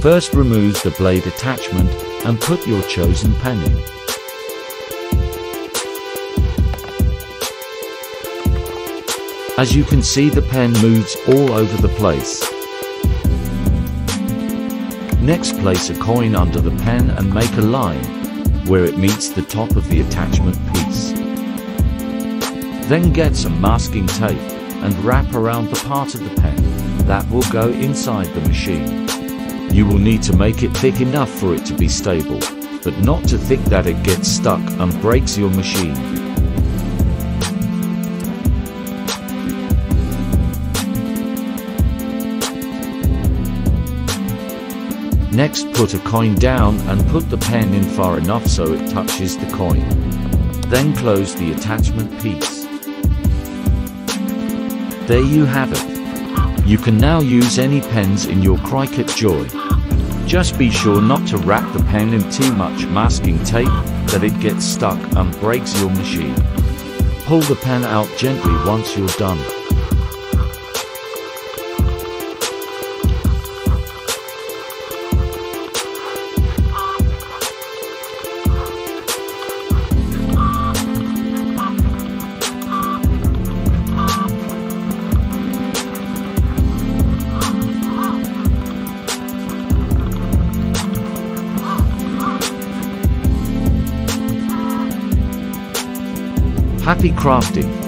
First remove the blade attachment and put your chosen pen in. As you can see, the pen moves all over the place. Next, place a coin under the pen and make a line where it meets the top of the attachment piece. Then get some masking tape and wrap around the part of the pen that will go inside the machine. You will need to make it thick enough for it to be stable, but not too thick that it gets stuck and breaks your machine. Next, put a coin down and put the pen in far enough so it touches the coin. Then close the attachment piece. There you have it. You can now use any pens in your Cricut Joy. Just be sure not to wrap the pen in too much masking tape that it gets stuck and breaks your machine. Pull the pen out gently once you're done. Happy crafting!